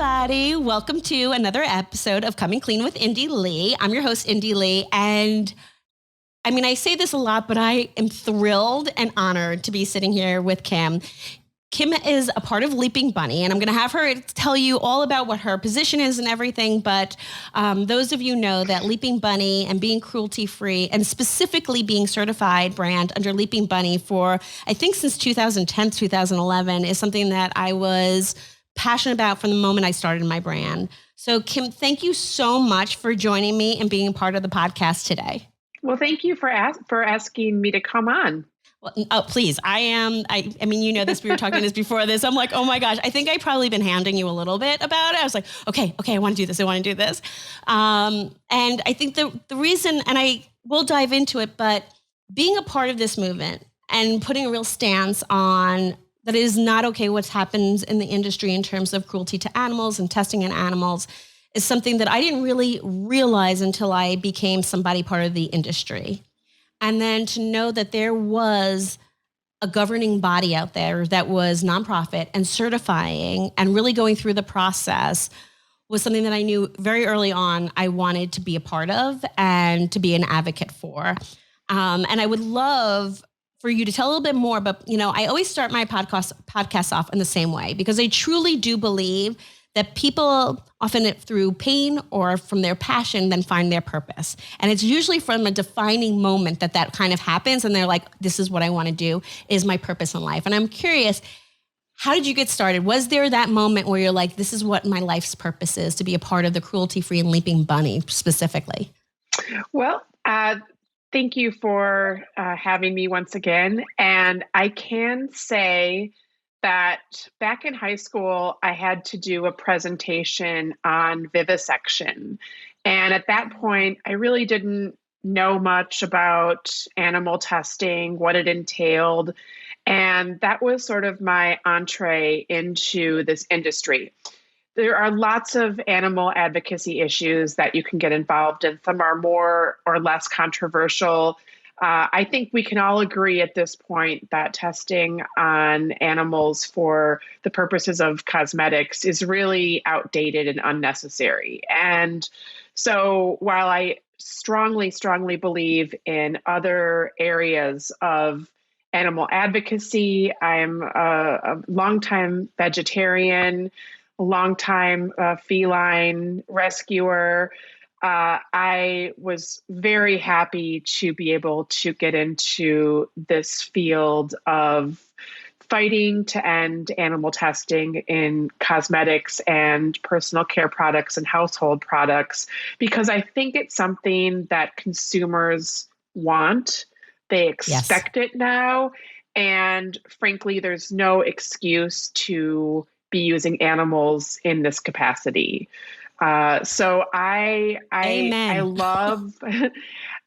everybody. Welcome to another episode of Coming Clean with Indy Lee. I'm your host, Indy Lee. And I mean, I say this a lot, but I am thrilled and honored to be sitting here with Kim. Kim is a part of Leaping Bunny, and I'm going to have her tell you all about what her position is and everything. But those of you know that Leaping Bunny and being cruelty-free and specifically being certified brand under Leaping Bunny for, I think, since 2010, 2011 is something that I was passionate about from the moment I started my brand. So Kim, thank you so much for joining me and being part of the podcast today. Well, thank you for asking me to come on. Well, oh, please. I mean, you know this, we were talking this before this. I'm like, oh my gosh, I think I've probably been hounding you a little bit about it. I was like, okay, I want to do this. And I think the reason, and I will dive into it, but being a part of this movement and putting a real stance on that it is not okay what happens in the industry in terms of cruelty to animals and testing in animals is something that I didn't really realize until I became somebody part of the industry. And then to know that there was a governing body out there that was nonprofit and certifying and really going through the process was something that I knew very early on I wanted to be a part of and to be an advocate for. And I would love for you to tell a little bit more, but I always start my podcast off in the same way because I truly do believe that people often through pain or from their passion then find their purpose. And it's usually from a defining moment that kind of happens and they're like, this is what I want to do, is my purpose in life. And I'm curious, how did you get started? Was there that moment where you're like, this is what my life's purpose is, to be a part of the cruelty-free and Leaping Bunny specifically? Well, thank you for having me once again. And I can say that back in high school, I had to do a presentation on vivisection. And at that point, I really didn't know much about animal testing, what it entailed. And that was sort of my entree into this industry. There are lots of animal advocacy issues that you can get involved in. Some are more or less controversial. I think we can all agree at this point that testing on animals for the purposes of cosmetics is really outdated and unnecessary. And so while I strongly believe in other areas of animal advocacy, I'm a longtime vegetarian, a longtime feline rescuer. I was very happy to be able to get into this field of fighting to end animal testing in cosmetics and personal care products and household products, because I think it's something that consumers want. They expect it now. And frankly, there's no excuse to be using animals in this capacity. So I love,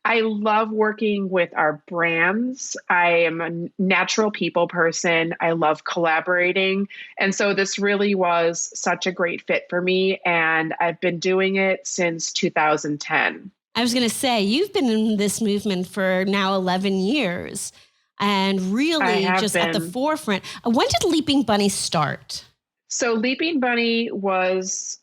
I love working with our brands. I am a natural people person. I love collaborating. And so this really was such a great fit for me. And I've been doing it since 2010. I was going to say, you've been in this movement for now 11 years and really just at the forefront. When did Leaping Bunny start? So Leaping Bunny was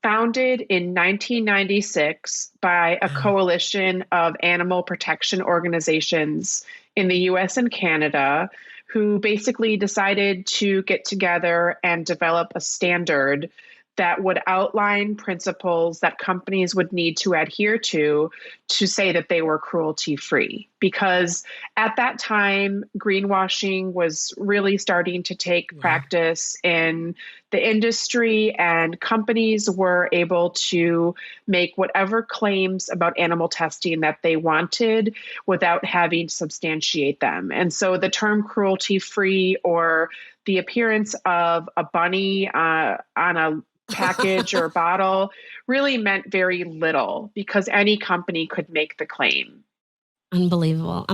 founded in 1996 by a coalition of animal protection organizations in the US and Canada who basically decided to get together and develop a standard that would outline principles that companies would need to adhere to say that they were cruelty-free. Because at that time, greenwashing was really starting to take practice in the industry, and companies were able to make whatever claims about animal testing that they wanted without having to substantiate them. And so the term cruelty-free, or the appearance of a bunny on a package or bottle, really meant very little because any company could make the claim. Unbelievable.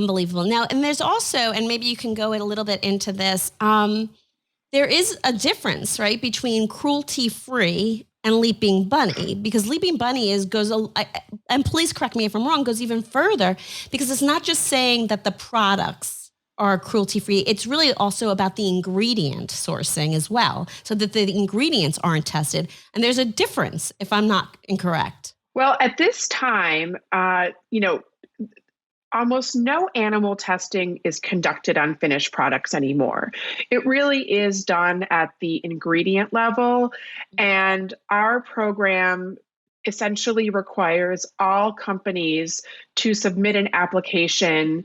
Now, and there's also, and maybe you can go a little bit into this, there is a difference, right, between cruelty-free and Leaping Bunny, because Leaping Bunny and please correct me if I'm wrong, goes even further, because it's not just saying that the products are cruelty-free, it's really also about the ingredient sourcing as well, so that the ingredients aren't tested. And there's a difference, if I'm not incorrect. Well, at this time, almost no animal testing is conducted on finished products anymore. It really is done at the ingredient level. And our program essentially requires all companies to submit an application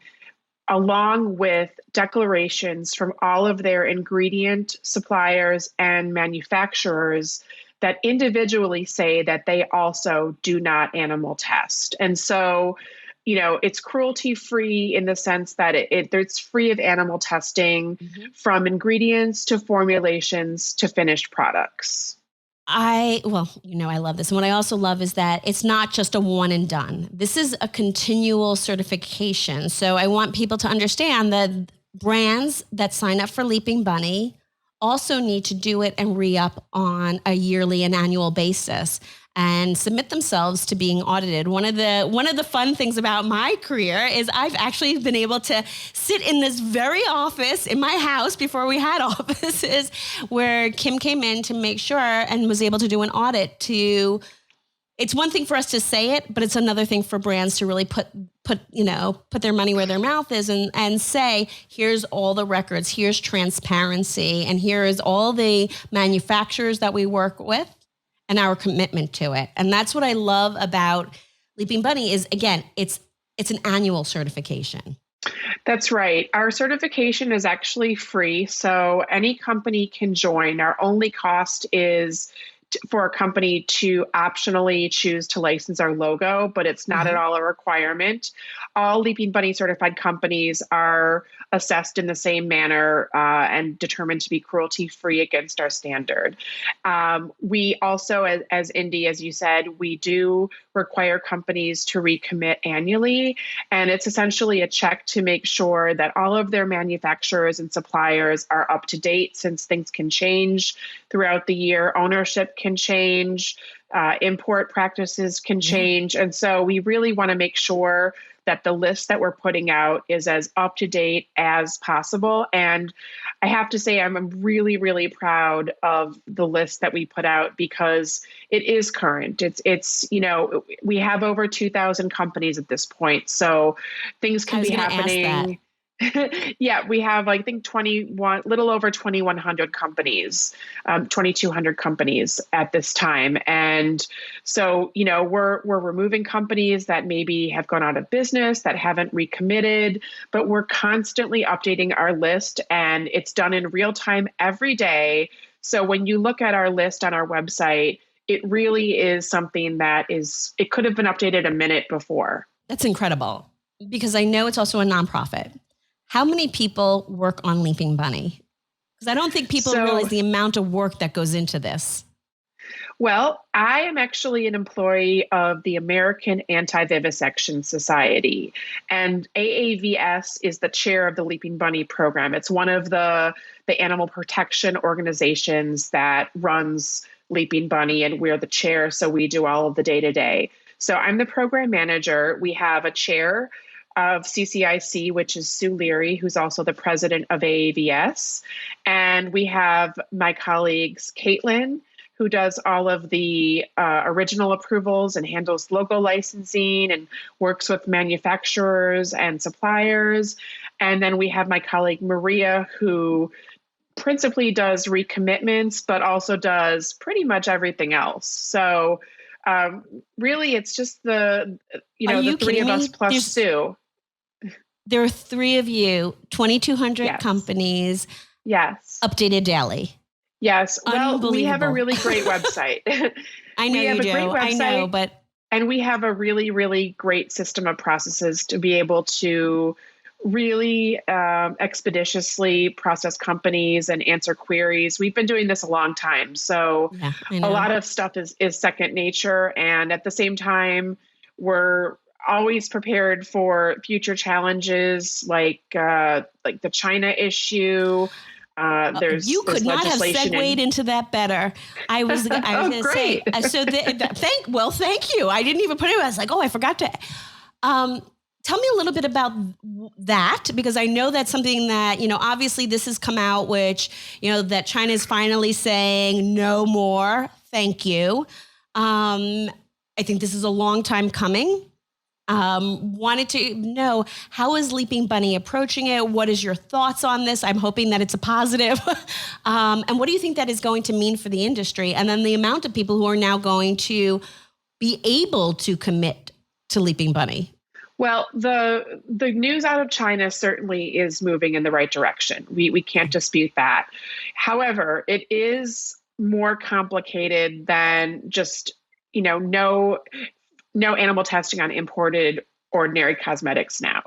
along with declarations from all of their ingredient suppliers and manufacturers that individually say that they also do not animal test. And so, it's cruelty-free in the sense that it's free of animal testing, from ingredients to formulations to finished products. I love this. And what I also love is that it's not just a one and done. This is a continual certification. So I want people to understand that brands that sign up for Leaping Bunny also need to do it and re-up on a yearly and annual basis and submit themselves to being audited. One of the fun things about my career is I've actually been able to sit in this very office in my house before we had offices, where Kim came in to make sure and was able to do an audit to. It's one thing for us to say it, but it's another thing for brands to really put their money where their mouth is and say, here's all the records, here's transparency, and here is all the manufacturers that we work with and our commitment to it. And that's what I love about Leaping Bunny is, again, it's an annual certification. That's right. Our certification is actually free, so any company can join. Our only cost is for a company to optionally choose to license our logo, but it's not at all a requirement. All Leaping Bunny certified companies are assessed in the same manner and determined to be cruelty-free against our standard. We also, as Indy, as you said, we do require companies to recommit annually. And it's essentially a check to make sure that all of their manufacturers and suppliers are up to date, since things can change throughout the year. Ownership can change, import practices can change. And so we really want to make sure that the list that we're putting out is as up to date as possible. And I have to say, I'm really, really proud of the list that we put out, because it is current. It's we have over 2,000 companies at this point. So things can be happening. Yeah, we have, I think, little over 2,100 companies, 2,200 companies at this time. And so, we're removing companies that maybe have gone out of business, that haven't recommitted, but we're constantly updating our list, and it's done in real time every day. So when you look at our list on our website, it really is something it could have been updated a minute before. That's incredible, because I know it's also a nonprofit. How many people work on Leaping Bunny? Because I don't think people realize the amount of work that goes into this. Well, I am actually an employee of the American Anti-Vivisection Society, and AAVS is the chair of the Leaping Bunny program. It's one of the animal protection organizations that runs Leaping Bunny, and we're the chair, so we do all of the day-to-day. So I'm the program manager. We have a chair of CCIC, which is Sue Leary, who's also the president of AAVS. And we have my colleagues, Caitlin, who does all of the original approvals and handles logo licensing and works with manufacturers and suppliers. And then we have my colleague, Maria, who principally does recommitments, but also does pretty much everything else. So really, it's just the three of us plus Sue. There are three of you, 2,200 companies. Yes. Updated daily. Yes. Well, we have a really great website. I know you do. I know, but. And we have a really, really great system of processes to be able to really expeditiously process companies and answer queries. We've been doing this a long time. So a lot of stuff is second nature. And at the same time, we're always prepared for future challenges like the China issue. You could not have segued into that better. I was going to say. So thank you. I didn't even put it. I was like, I forgot to. tell me a little bit about that, because I know that's something that, obviously this has come out, which, that China is finally saying no more. Thank you. I think this is a long time coming. Wanted to know, how is Leaping Bunny approaching it? What is your thoughts on this? I'm hoping that it's a positive. And what do you think that is going to mean for the industry? And then the amount of people who are now going to be able to commit to Leaping Bunny? Well, the news out of China certainly is moving in the right direction. We can't dispute that. However, it is more complicated than just, no animal testing on imported ordinary cosmetics now.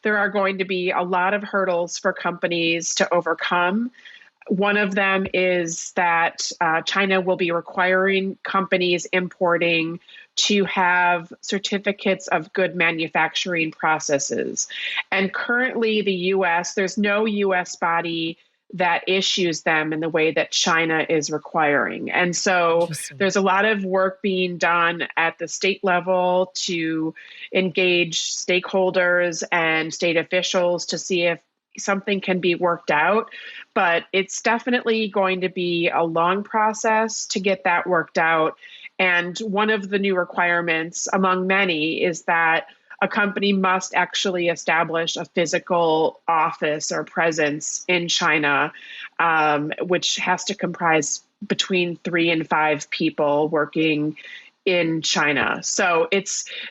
There are going to be a lot of hurdles for companies to overcome. One of them is that China will be requiring companies importing to have certificates of good manufacturing processes. And currently there's no US body that issues them in the way that China is requiring. And so there's a lot of work being done at the state level to engage stakeholders and state officials to see if something can be worked out. But it's definitely going to be a long process to get that worked out. And one of the new requirements, among many, is that a company must actually establish a physical office or presence in China, which has to comprise between 3 and 5 people working in China. So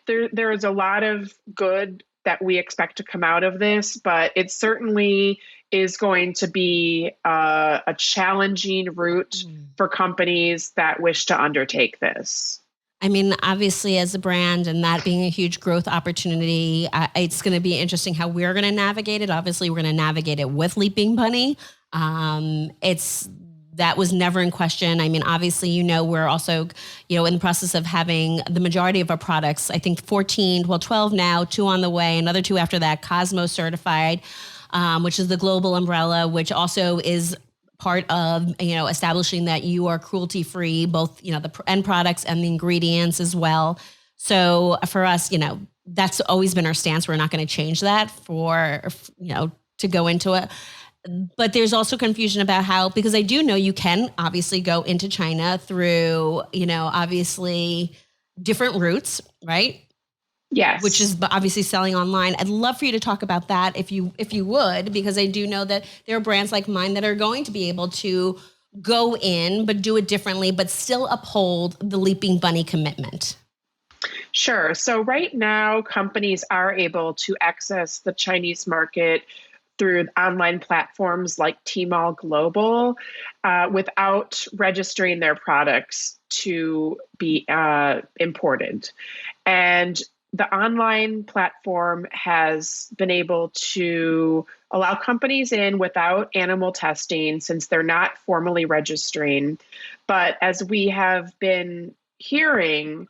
there's a lot of good that we expect to come out of this, but it certainly is going to be a challenging route for companies that wish to undertake this. I mean, obviously, as a brand and that being a huge growth opportunity, it's going to be interesting how we're going to navigate it. Obviously, we're going to navigate it with Leaping Bunny. That was never in question. I mean, obviously, we're also, in the process of having the majority of our products, I think 12 now, 2 on the way, another 2 after that, Cosmo certified, which is the global umbrella, which also is part of, establishing that you are cruelty-free, both, the end products and the ingredients as well. So for us, that's always been our stance. We're not going to change that to go into it. But there's also confusion about how, because I do know you can obviously go into China through, obviously different routes, right? Yes. Which is obviously selling online. I'd love for you to talk about that if you would, because I do know that there are brands like mine that are going to be able to go in, but do it differently, but still uphold the Leaping Bunny commitment. Sure. So right now, companies are able to access the Chinese market through online platforms like Tmall Global without registering their products to be imported. And the online platform has been able to allow companies in without animal testing since they're not formally registering. But as we have been hearing,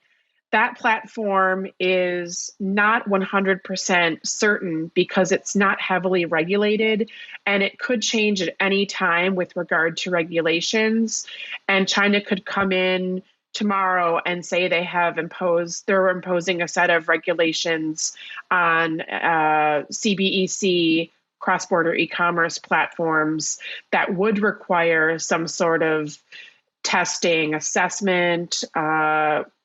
that platform is not 100% certain because it's not heavily regulated, and it could change at any time with regard to regulations. And China could come in tomorrow and say they're imposing a set of regulations on CBEC cross-border e-commerce platforms that would require some sort of testing, assessment.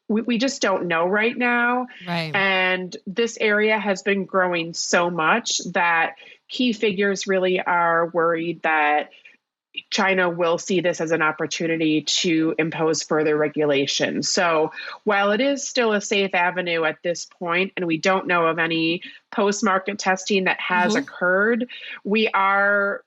We just don't know right now. Right. And this area has been growing so much that key figures really are worried that China will see this as an opportunity to impose further regulations. So while it is still a safe avenue at this point, and we don't know of any post-market testing that has occurred, we are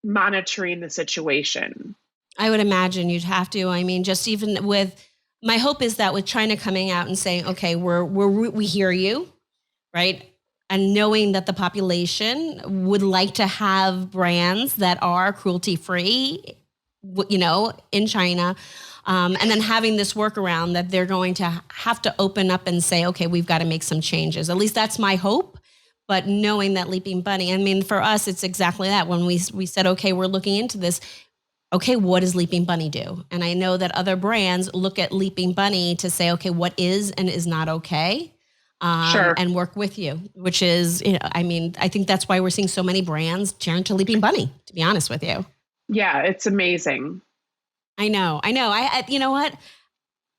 monitoring the situation. I would imagine you'd have to. I mean, just even with, my hope is that with China coming out and saying, okay, we hear you, right? And knowing that the population would like to have brands that are cruelty-free, in China, and then having this workaround that they're going to have to open up and say, okay, we've got to make some changes. At least that's my hope. But knowing that Leaping Bunny, I mean, for us, it's exactly that. When we said, okay, we're looking into this, okay, what does Leaping Bunny do? And I know that other brands look at Leaping Bunny to say, okay, what is and is not okay. Sure. and work with you, which is, I mean, I think that's why we're seeing so many brands turn to Leaping Bunny, to be honest with you. Yeah, it's amazing. I know. You know what?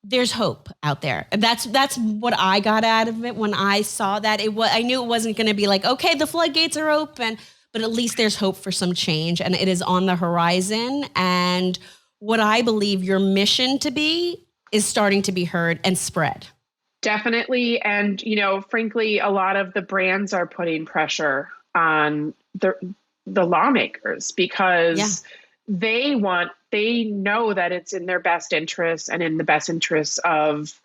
There's hope out there. That's what I got out of it when I saw that. I knew it wasn't going to be like, okay, the floodgates are open, but at least there's hope for some change, and it is on the horizon. And what I believe your mission to be is starting to be heard and spread. Definitely. And, frankly, a lot of the brands are putting pressure on the lawmakers because they know that it's in their best interest and in the best interest of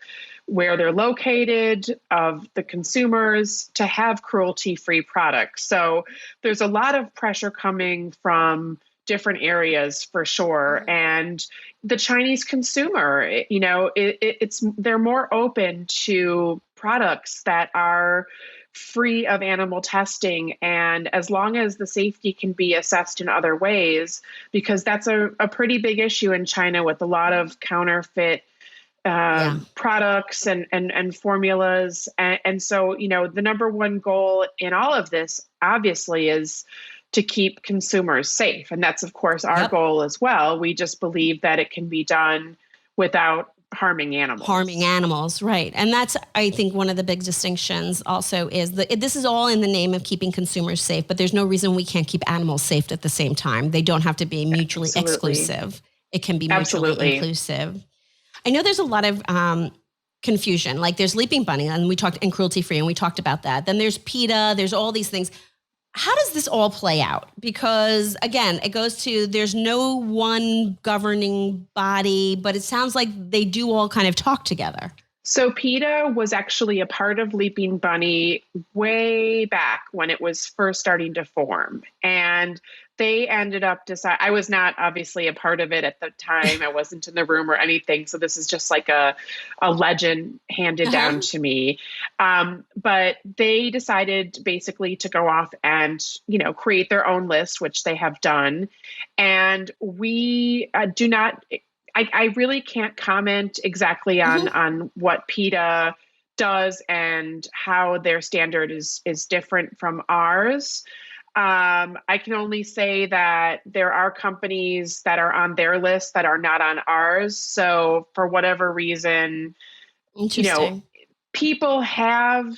where they're located, of the consumers, to have cruelty-free products. So there's a lot of pressure coming from different areas for sure. And the Chinese consumer, they're more open to products that are free of animal testing. And as long as the safety can be assessed in other ways, because that's a pretty big issue in China with a lot of counterfeit products and formulas. And so, the number one goal in all of this, obviously, is to keep consumers safe. And that's, of course, our goal as well. We just believe that it can be done without harming animals. Right. And that's, I think, one of the big distinctions also is that this is all in the name of keeping consumers safe, but there's no reason we can't keep animals safe at the same time. They don't have to be mutually exclusive. It can be mutually inclusive. I know there's a lot of confusion. Like there's Leaping Bunny, and we talked, and cruelty-free, and we talked about that. Then there's PETA. There's all these things. How does this all play out? Because again, it goes to, there's no one governing body, but it sounds like they do all kind of talk together. So PETA was actually a part of Leaping Bunny way back when it was first starting to form. And they ended up I was not obviously a part of it at the time. I wasn't in the room or anything. So this is just like a legend handed down to me. But they decided basically to go off and, create their own list, which they have done. And we do not, I really can't comment exactly on what PETA does and how their standard is different from ours. I can only say that there are companies that are on their list that are not on ours. So for whatever reason, people have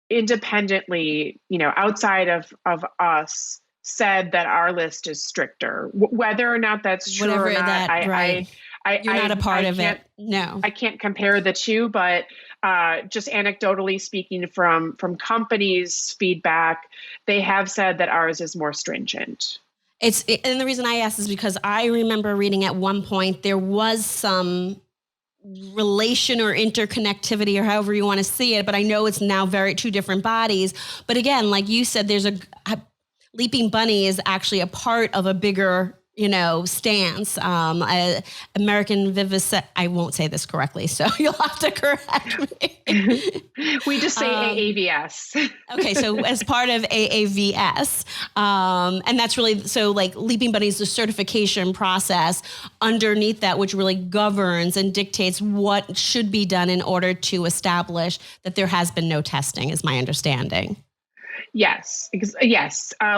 independently, outside of us, said that our list is stricter. Whether or not that's true or not, you're not a part of it. No, I can't compare the two, but just anecdotally speaking from companies' feedback, they have said that ours is more stringent. And the reason I asked is because I remember reading at one point there was some relation or interconnectivity or however you want to see it, but I know it's now two different bodies. But again, like you said, there's Leaping Bunny is actually a part of a bigger stance. American I won't say this correctly, so you'll have to correct me. We just say AAVS. Okay, so as part of AAVS, and that's really, so like Leaping Bunny is the certification process underneath that, which really governs and dictates what should be done in order to establish that there has been no testing, is my understanding. Yes.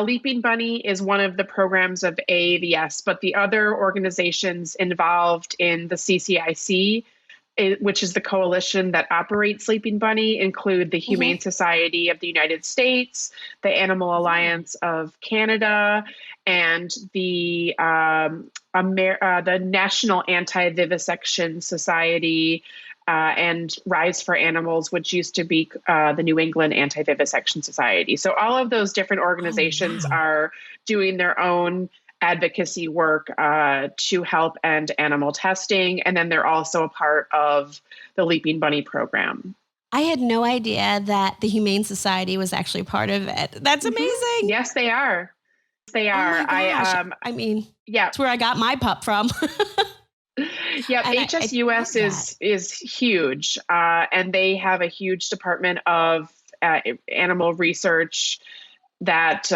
Leaping Bunny is one of the programs of AAVS, but the other organizations involved in the CCIC, which is the coalition that operates Leaping Bunny, include the Humane Society of the United States, the Animal Alliance of Canada, and the National Anti-Vivisection Society, and Rise for Animals, which used to be the New England Anti-Vivisection Society. So all of those different organizations are doing their own advocacy work to help end animal testing. And then they're also a part of the Leaping Bunny program. I had no idea that the Humane Society was actually part of it. That's amazing. Yes, they are. They are. Oh my gosh. I mean, that's where I got my pup from. Yeah, HSUS is huge, and they have a huge department of animal research that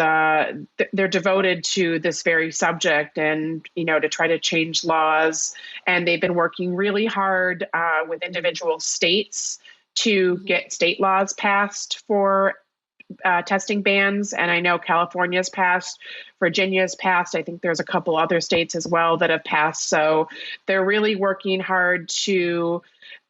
they're devoted to this very subject, and to try to change laws. And they've been working really hard with individual states to get state laws passed for testing bans. And I know California's passed, Virginia's passed. I think there's a couple other states as well that have passed. So they're really working hard to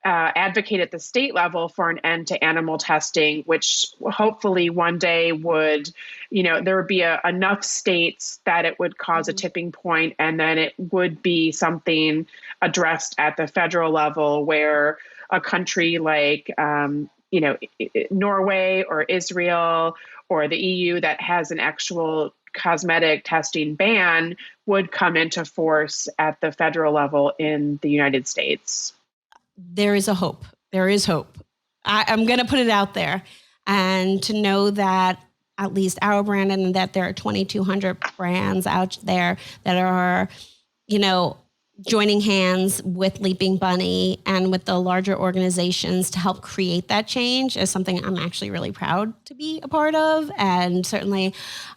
advocate at the state level for an end to animal testing, which hopefully one day would, there would be enough states that it would cause a tipping point, and then it would be something addressed at the federal level where a country like, Norway or Israel or the EU that has an actual cosmetic testing ban would come into force at the federal level in the United States. There is a hope. There is hope. I'm going to put it out there, and to know that at least our brand, and that there are 2,200 brands out there that are, joining hands with Leaping Bunny and with the larger organizations to help create that change, is something I'm actually really proud to be a part of. And certainly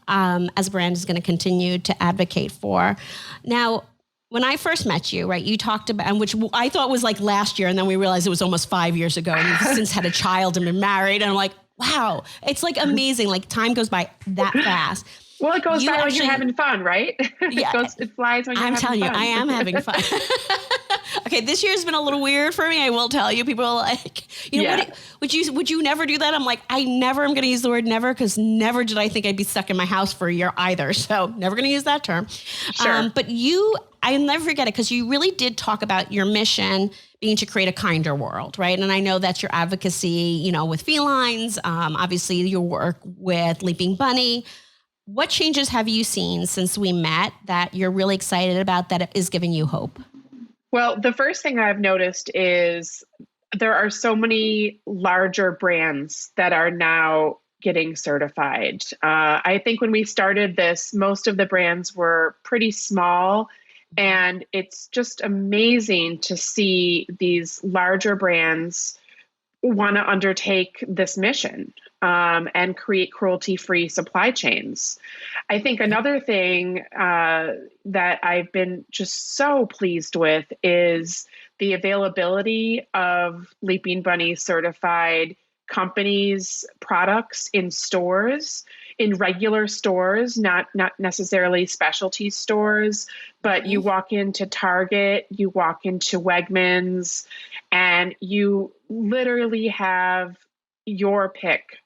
as a brand is going to continue to advocate for. Now, when I first met you, right, you talked about, and which I thought was like last year, and then we realized it was almost 5 years ago, and you've since had a child and been married. And I'm like, wow, it's like amazing. Like time goes by that fast. Well, it goes by when you're having fun, right? Yeah, it flies when you're having fun. I'm telling you, I am having fun. Okay, this year's been a little weird for me. I will tell you. People are like, would you never do that? I'm like, I never am going to use the word never, because never did I think I'd be stuck in my house for a year either. So never going to use that term. Sure. But I'll never forget it, because you really did talk about your mission being to create a kinder world, right? And I know that's your advocacy, with felines, obviously your work with Leaping Bunny. What changes have you seen since we met that you're really excited about, that is giving you hope? Well, the first thing I've noticed is there are so many larger brands that are now getting certified. I think when we started this, most of the brands were pretty small, and it's just amazing to see these larger brands want to undertake this mission and create cruelty-free supply chains. I think another thing that I've been just so pleased with is the availability of Leaping Bunny certified companies' products in stores, in regular stores, not necessarily specialty stores, but you walk into Target, you walk into Wegmans, and you literally have your pick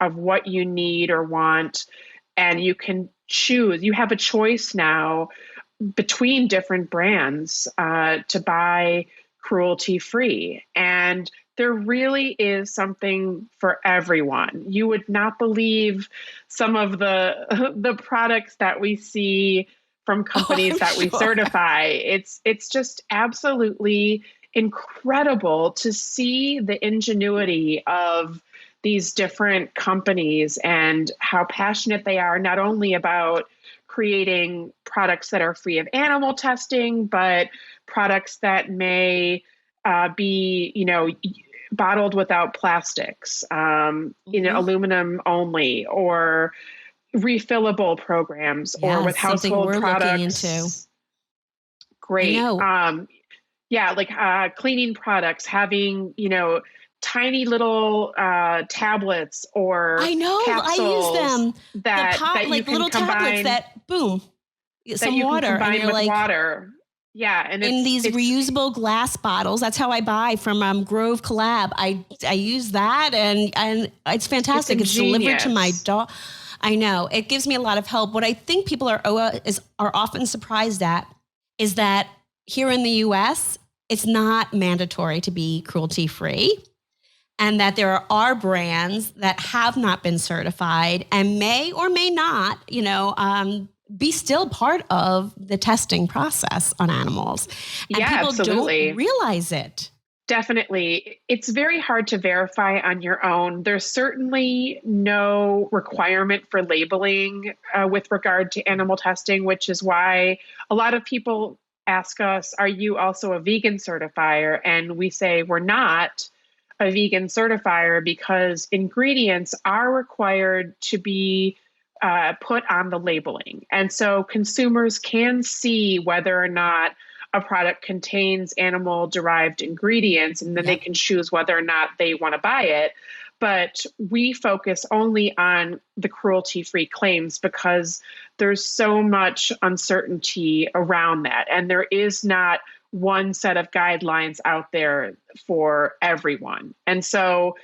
of what you need or want, and you can choose. You have a choice now between different brands to buy cruelty-free. And there really is something for everyone. You would not believe some of the products that we see from companies that we certify. It's just absolutely incredible to see the ingenuity of these different companies and how passionate they are, not only about creating products that are free of animal testing, but products that may be, bottled without plastics, aluminum only, or refillable programs, or with household products. Great. Like cleaning products, having, tiny little tablets or capsules. I use them. That you can little combine, tablets that boom, some you water, can combine with water. Yeah, and in these reusable glass bottles. That's how I buy from Grove Collab. I use that, and it's fantastic. It's delivered to my dog. I know, it gives me a lot of help. What I think people are often surprised at is that here in the U.S., it's not mandatory to be cruelty-free, and that there are brands that have not been certified and may or may not, be still part of the testing process on animals. And people absolutely don't realize it. Definitely. It's very hard to verify on your own. There's certainly no requirement for labeling with regard to animal testing, which is why a lot of people ask us, are you also a vegan certifier? And we say we're not a vegan certifier because ingredients are required to be put on the labeling. And so consumers can see whether or not a product contains animal-derived ingredients, and then they can choose whether or not they want to buy it. But we focus only on the cruelty-free claims because there's so much uncertainty around that. And there is not one set of guidelines out there for everyone. And so,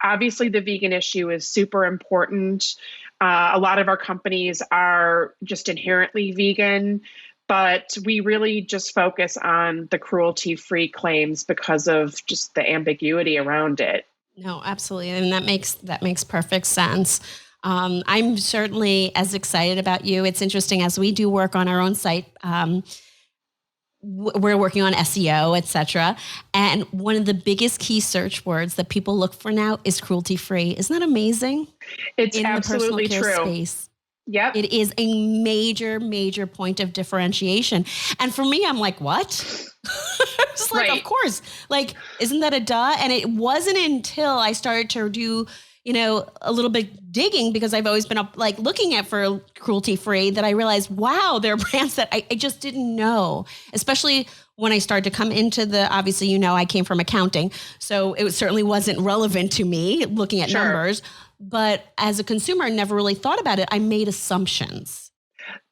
obviously the vegan issue is super important. A lot of our companies are just inherently vegan, but we really just focus on the cruelty-free claims because of just the ambiguity around it. No, absolutely. And that makes perfect sense. I'm certainly as excited about you. It's interesting as we do work on our own site. We're working on SEO, et cetera. And one of the biggest key search words that people look for now is cruelty-free. Isn't that amazing? It's in absolutely the personal care true. Space. Yep. It is a major, major point of differentiation. And for me, I'm like, what? It's like, Right. Of course, like, isn't that a duh? And it wasn't until I started to do, a little bit digging, because I've always been looking at for cruelty-free, that I realized, wow, there are brands that I just didn't know, especially when I started to come into obviously, I came from accounting, so it certainly wasn't relevant to me looking at numbers. But as a consumer, I never really thought about it. I made assumptions.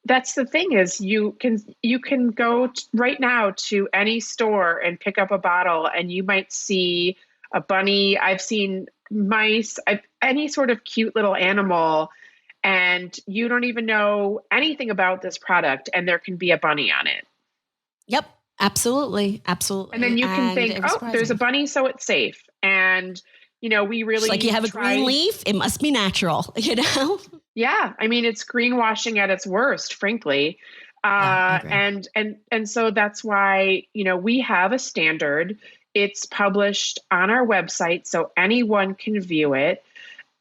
That's the thing is you can go right now to any store and pick up a bottle, and you might see a bunny. I've seen mice, any sort of cute little animal, and you don't even know anything about this product, and there can be a bunny on it. Yep, absolutely. Absolutely. And then you can think, there's a bunny, so it's safe. And we really it's like you have a green leaf, it must be natural, Yeah. I mean, it's greenwashing at its worst, frankly. And so that's why, we have a standard. It's published on our website, so anyone can view it.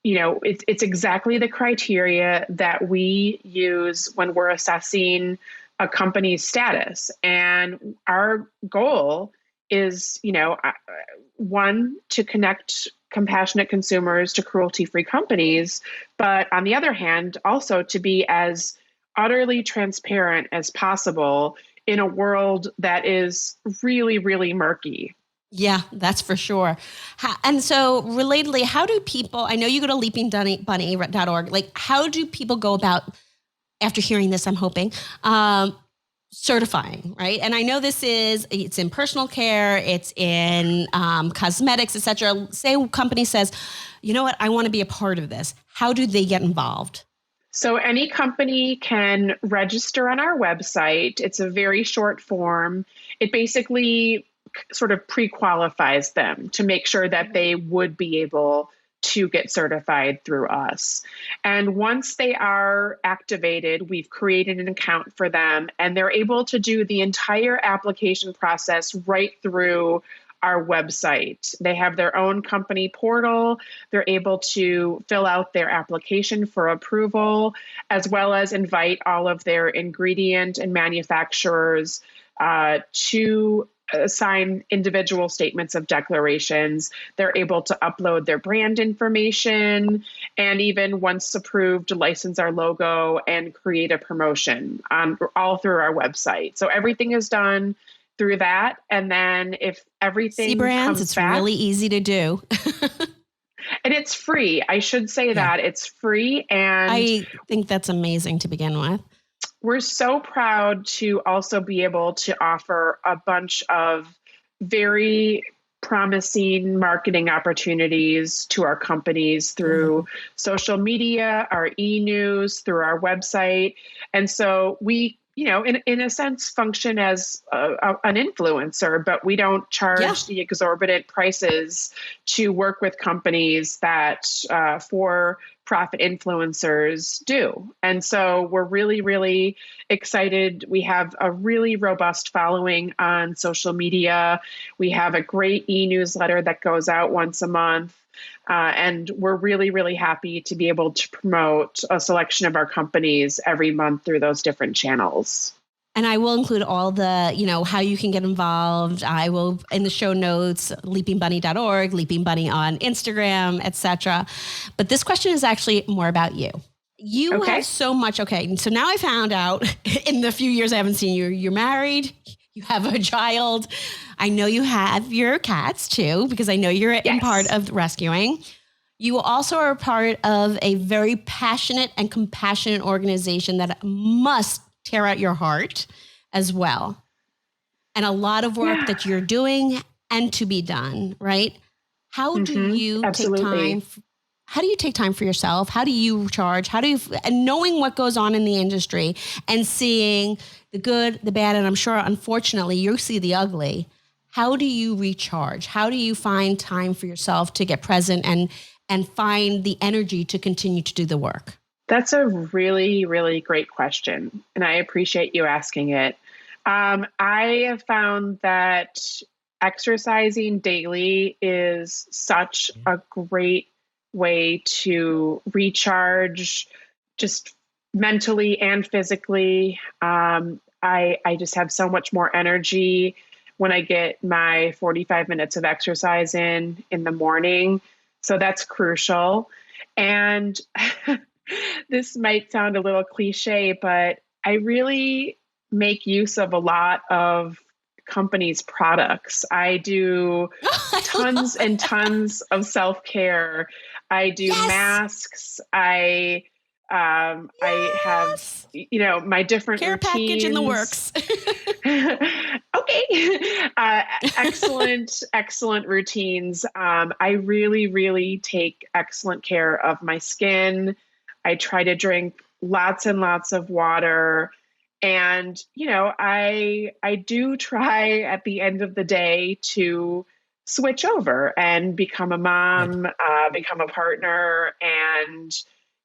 It's exactly the criteria that we use when we're assessing a company's status. And our goal is, one, to connect compassionate consumers to cruelty-free companies, but on the other hand, also to be as utterly transparent as possible in a world that is really, really murky. Yeah, that's for sure. And so relatedly, how do people, I know you go to leapingbunny.org, like how do people go about, after hearing this, I'm hoping, certifying, right? And I know it's in personal care, it's in cosmetics, et cetera. Say a company says, you know what, I want to be a part of this. How do they get involved? So any company can register on our website. It's a very short form. It basically sort of pre-qualifies them to make sure that they would be able to get certified through us. And once they are activated, we've created an account for them, and they're able to do the entire application process right through our website. They have their own company portal. They're able to fill out their application for approval, as well as invite all of their ingredient and manufacturers to sign individual statements of declarations. They're able to upload their brand information, and even once approved, license our logo and create a promotion all through our website. So everything is done through that. And then if everything brands, comes it's back, really easy to do. and it's free. I should say that it's free. And I think that's amazing to begin with. We're so proud to also be able to offer a bunch of very promising marketing opportunities to our companies through social media, our e-news, through our website. And so we, in a sense, function as an influencer, but we don't charge the exorbitant prices to work with companies that for-profit influencers do. And so we're really, really excited. We have a really robust following on social media. We have a great e-newsletter that goes out once a month. And we're really, really happy to be able to promote a selection of our companies every month through those different channels. And I will include all the, how you can get involved. I will, in the show notes, leapingbunny.org, leapingbunny on Instagram, etc. But this question is actually more about you. You Okay. have so much. Okay. So now I found out in the few years I haven't seen you, you're married, you have a child. I know you have your cats too, because I know you're in part of rescuing. You also are a part of a very passionate and compassionate organization that must tear out your heart as well. And a lot of work that you're doing and to be done, right? How do you take time? How do you take time for yourself? How do you recharge? And knowing what goes on in the industry and seeing the good, the bad, and I'm sure, unfortunately, you see the ugly. How do you recharge? How do you find time for yourself to get present and find the energy to continue to do the work? That's a really, really great question. And I appreciate you asking it. I have found that exercising daily is such a great way to recharge, just mentally and physically. I just have so much more energy when I get my 45 minutes of exercise in the morning. So that's crucial. And this might sound a little cliche, but I really make use of a lot of companies' products. I do tons and tons of self-care. I do masks. I have, my different care routines. Package in the works. Okay. Excellent routines. I really, really take excellent care of my skin. I try to drink lots and lots of water. And, I do try at the end of the day to switch over and become a mom, become a partner, and,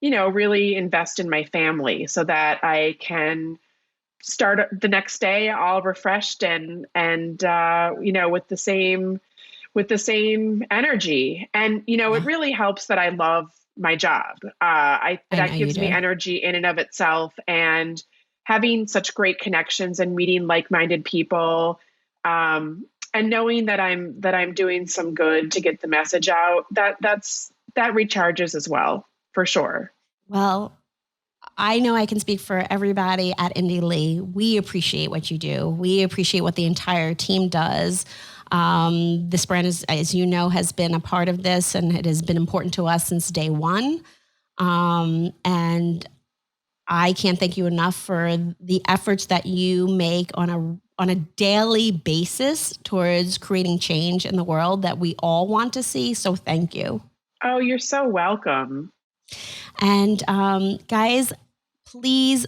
really invest in my family so that I can start the next day all refreshed and with the same energy. And, it really helps that I love my job. That gives me energy in and of itself, and having such great connections and meeting like-minded people, and knowing that I'm doing some good to get the message out, that recharges as well, for sure. Well, I know I can speak for everybody at Indie Lee. We appreciate what you do. We appreciate what the entire team does. This brand is, as you know, has been a part of this, and it has been important to us since day one. And I can't thank you enough for the efforts that you make on a daily basis towards creating change in the world that we all want to see. So thank you. Oh, you're so welcome. And guys, please,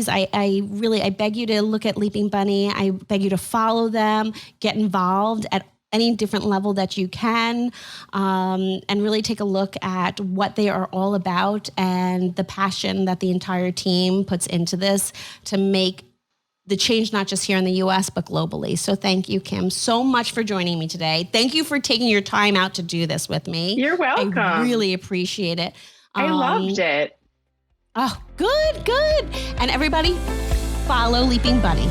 I beg you to look at Leaping Bunny. I beg you to follow them, get involved at any different level that you can, and really take a look at what they are all about and the passion that the entire team puts into this to make the change, not just here in the US, but globally. So thank you, Kim, so much for joining me today. Thank you for taking your time out to do this with me. You're welcome. I really appreciate it. I loved it. Oh, good. And everybody, follow Leaping Bunny.